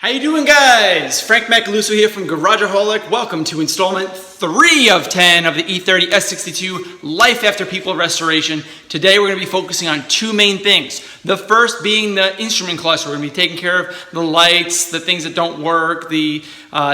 How you doing, guys? Frank Macaluso here from Garageaholic. Welcome to installment 3 of 10 of the E30 S62 Life After People Restoration. Today we're going to be focusing on two main things. The first being the instrument cluster. We're going to be taking care of the lights, the things that don't work, the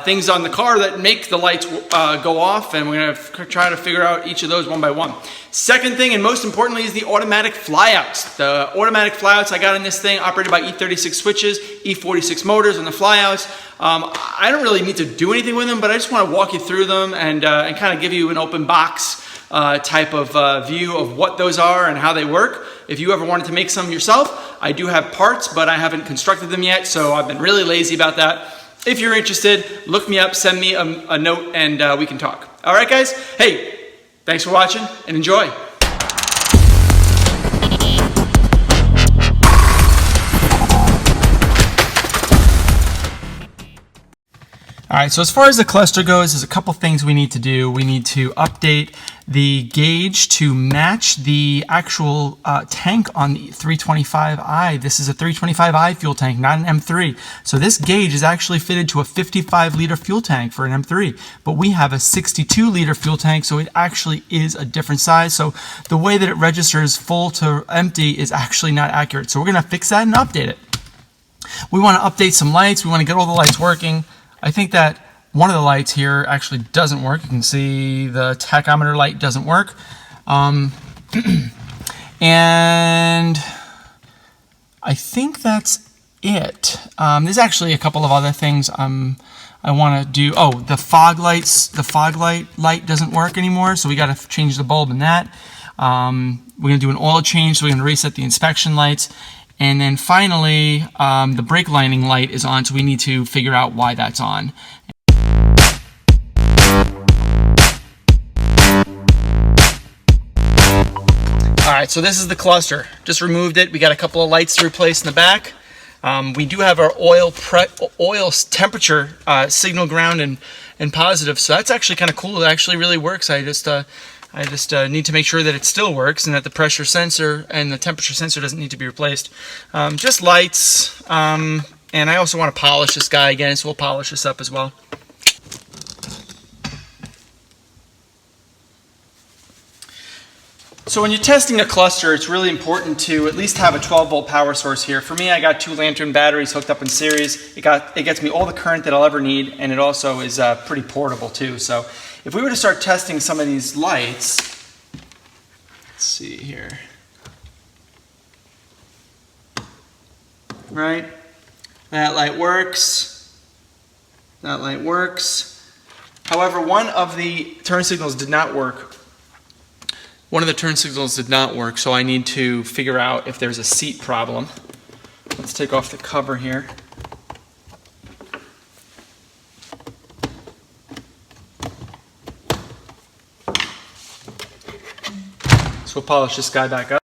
things on the car that make the lights go off, and we're going to try to figure out each of those one by one. Second thing, and most importantly, is the automatic flyouts. The automatic flyouts I got in this thing, operated by E36 switches, E46 motors on the flyouts. I don't really need to do anything with them, but I just want to walk you through them and kind of give you an open box type of view of what those are and how they work. If you ever wanted to make some yourself, I do have parts, but I haven't constructed them yet, so I've been really lazy about that. If you're interested, look me up, send me a note, and we can talk. All right, guys? Hey, thanks for watching, and enjoy. All right, so as far as the cluster goes, there's a couple things we need to do. We need to update the gauge to match the actual tank on the 325i. This is a 325i fuel tank, not an M3. So this gauge is actually fitted to a 55-liter fuel tank for an M3, but we have a 62-liter fuel tank, so it actually is a different size. So the way that it registers full to empty is actually not accurate. So we're gonna fix that and update it. We wanna update some lights. We wanna get all the lights working. I think that one of the lights here actually doesn't work. You can see the tachometer light doesn't work. And I think that's it. There's actually a couple of other things I want to do. Oh, the fog light doesn't work anymore, so we got to change the bulb in that. We're going to do an oil change, so we're going to reset the inspection lights. And then finally, the brake lining light is on, so we need to figure out why that's on. All right, so this is the cluster. Just removed it. We got a couple of lights to replace in the back. We do have our oil temperature signal ground and positive, so that's actually kind of cool. It actually really works. I just need to make sure that it still works and that the pressure sensor and the temperature sensor doesn't need to be replaced. Just lights, and I also want to polish this guy again, so we'll polish this up as well. So when you're testing a cluster, it's really important to at least have a 12-volt power source here. For me, I got 2 lantern batteries hooked up in series. It gets me all the current that I'll ever need, and it also is pretty portable too. So if we were to start testing some of these lights, let's see here. Right? That light works. That light works. However, one of the turn signals did not work. So I need to figure out if there's a seat problem. Let's take off the cover here. So we'll polish this guy back up.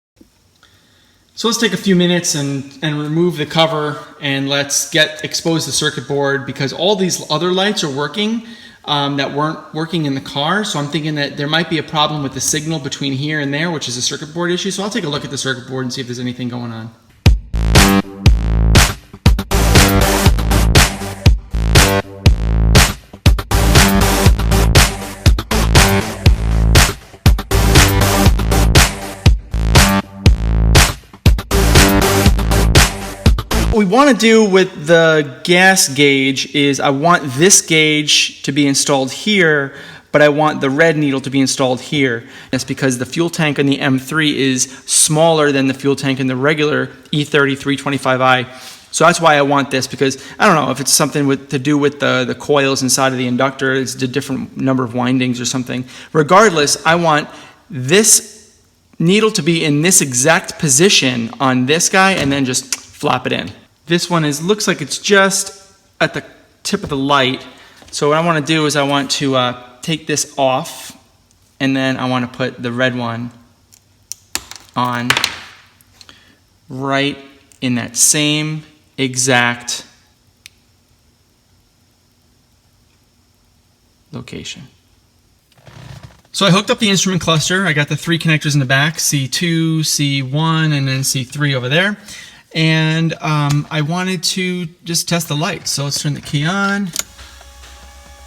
So let's take a few minutes and remove the cover, and let's expose the circuit board, because all these other lights are working that weren't working in the car. So I'm thinking that there might be a problem with the signal between here and there, which is a circuit board issue. So I'll take a look at the circuit board and see if there's anything going on. What we want to do with the gas gauge is I want this gauge to be installed here, but I want the red needle to be installed here. That's because the fuel tank on the M3 is smaller than the fuel tank in the regular E30 325i. So that's why I want this, because I don't know if it's something to do with the coils inside of the inductor. It's a different number of windings or something. Regardless, I want this needle to be in this exact position on this guy, and then just flop it in. This one looks like it's just at the tip of the light. So what I want to do is I want to take this off, and then I want to put the red one on right in that same exact location. So I hooked up the instrument cluster. I got the 3 connectors in the back, C2, C1, and then C3 over there. and I wanted to just test the lights. So let's turn the key on.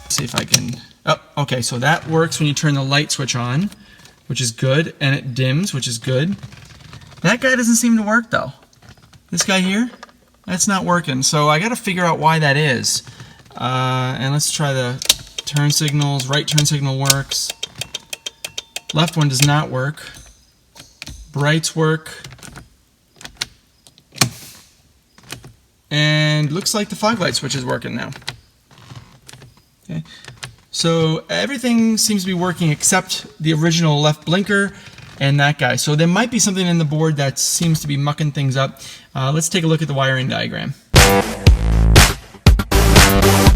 See if I can, oh, okay, so that works when you turn the light switch on, which is good, and it dims, which is good. That guy doesn't seem to work though. This guy here, that's not working. So I gotta figure out why that is. And let's try the turn signals. Right turn signal works. Left one does not work. Brights work. And looks like the fog light switch is working now. Okay. So everything seems to be working except the original left blinker and that guy. So there might be something in the board that seems to be mucking things up. Let's take a look at the wiring diagram.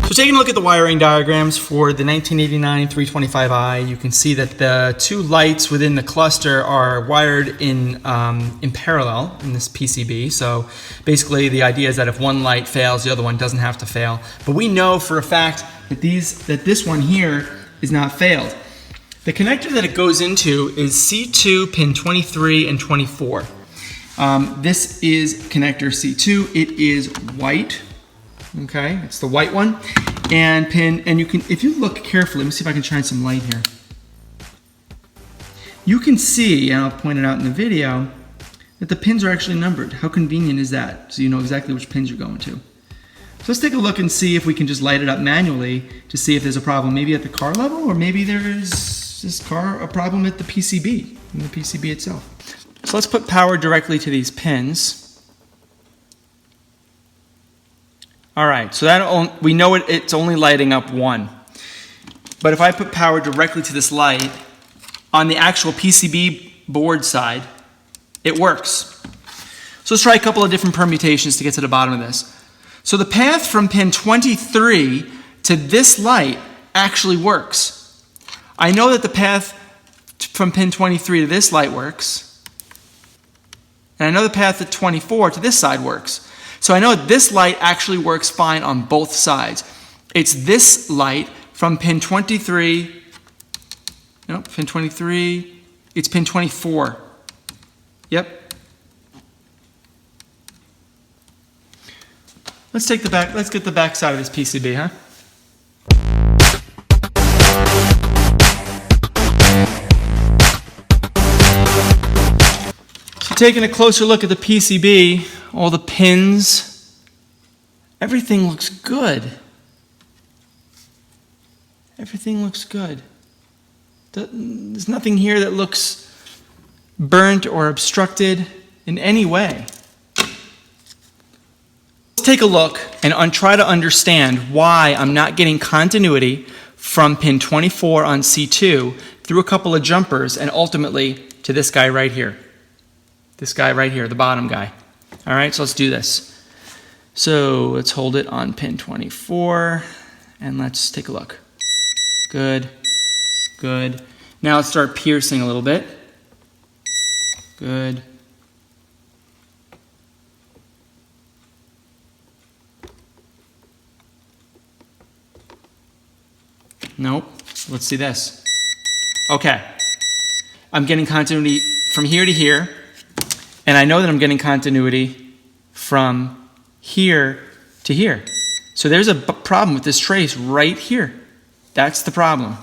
So taking a look at the wiring diagrams for the 1989 325i, you can see that the two lights within the cluster are wired in parallel in this PCB. So basically the idea is that if one light fails, the other one doesn't have to fail. But we know for a fact that this one here is not failed. The connector that it goes into is C2 pin 23 and 24. This is connector C2. It is white. Okay, it's the white one, and you can, if you look carefully, let me see if I can shine some light here. You can see, and I'll point it out in the video, that the pins are actually numbered. How convenient is that? So you know exactly which pins you're going to. So let's take a look and see if we can just light it up manually to see if there's a problem, maybe at the car level, or maybe there's a problem at the PCB, in the PCB itself. So let's put power directly to these pins. All right, so that we know it's only lighting up one. But if I put power directly to this light, on the actual PCB board side, it works. So let's try a couple of different permutations to get to the bottom of this. So the path from pin 23 to this light actually works. I know that the path from pin 23 to this light works. And I know the path at 24 to this side works. So I know this light actually works fine on both sides. It's this light from pin 23, no, pin 23, it's pin 24. Yep. Let's get the back side of this PCB, huh? So taking a closer look at the PCB, all the pins, everything looks good. Everything looks good. There's nothing here that looks burnt or obstructed in any way. Let's take a look and try to understand why I'm not getting continuity from pin 24 on C2 through a couple of jumpers and ultimately to this guy right here. This guy right here, the bottom guy. All right, so let's do this. So let's hold it on pin 24 and let's take a look. Good, good. Now let's start piercing a little bit. Good. Nope, let's see this. Okay, I'm getting continuity from here to here. And I know that I'm getting continuity from here to here. So there's a problem with this trace right here. That's the problem.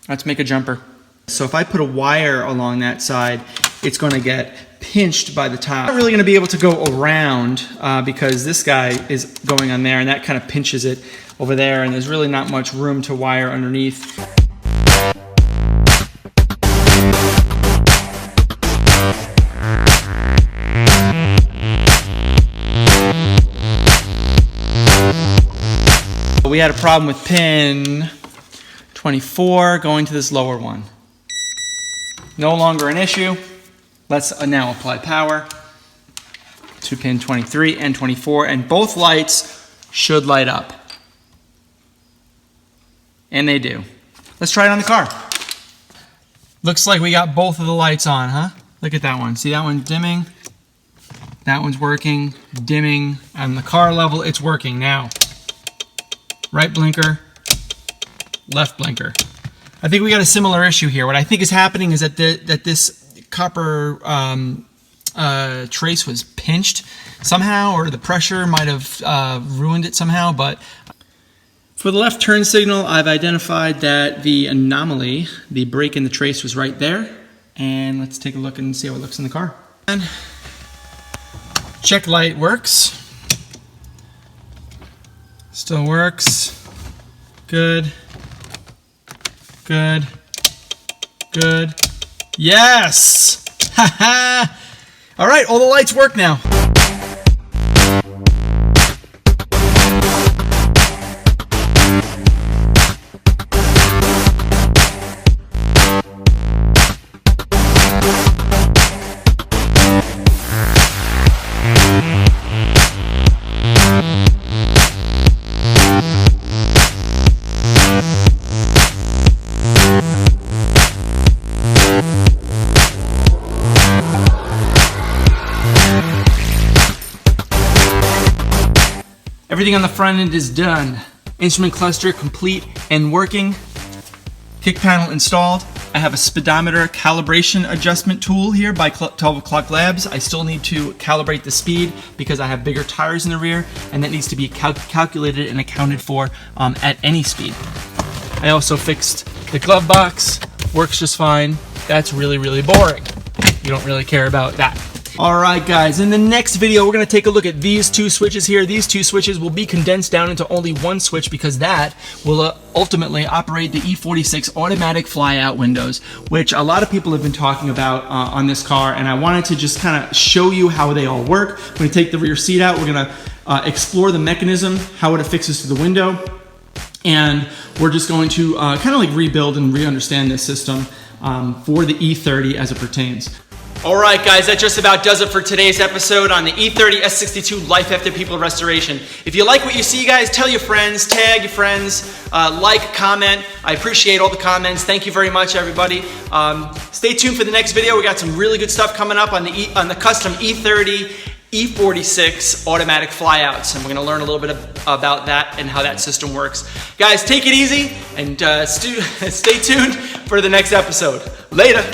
Let's make a jumper. So if I put a wire along that side, it's going to get pinched by the top. I'm not really going to be able to go around because this guy is going on there and that kind of pinches it over there, and there's really not much room to wire underneath. We had a problem with pin 24 going to this lower one. No longer an issue. Let's now apply power to pin 23 and 24, and both lights should light up. And they do. Let's try it on the car. Looks like we got both of the lights on, huh? Look at that one. See that one dimming? That one's working, dimming. On the car level, it's working now. Right blinker, left blinker. I think we got a similar issue here. What I think is happening is that this copper trace was pinched somehow, or the pressure might have ruined it somehow. But for the left turn signal, I've identified that the anomaly, the break in the trace, was right there. And let's take a look and see how it looks in the car. And check light works. Still works. Good. Good. Good. Yes! Haha! All right, all the lights work now. Everything on the front end is done. Instrument cluster complete and working. Kick panel installed. I have a speedometer calibration adjustment tool here by 12 O'Clock Labs. I still need to calibrate the speed because I have bigger tires in the rear, and that needs to be calculated and accounted for at any speed. I also fixed the glove box. Works just fine. That's really, really boring. You don't really care about that. Alright guys, in the next video we're going to take a look at these two switches here. These two switches will be condensed down into only one switch because that will ultimately operate the E46 automatic flyout windows, which a lot of people have been talking about on this car, and I wanted to just kind of show you how they all work. We're going to take the rear seat out, we're going to explore the mechanism, how it affixes to the window, and we're just going to kind of like rebuild and re-understand this system for the E30 as it pertains. Alright guys, that just about does it for today's episode on the E30 S62 Life After People Restoration. If you like what you see guys, tell your friends, tag your friends, like, comment. I appreciate all the comments. Thank you very much everybody. Stay tuned for the next video. We got some really good stuff coming up on the custom E30 E46 automatic flyouts, and we're going to learn a little bit about that and how that system works. Guys, take it easy and stay tuned for the next episode. Later!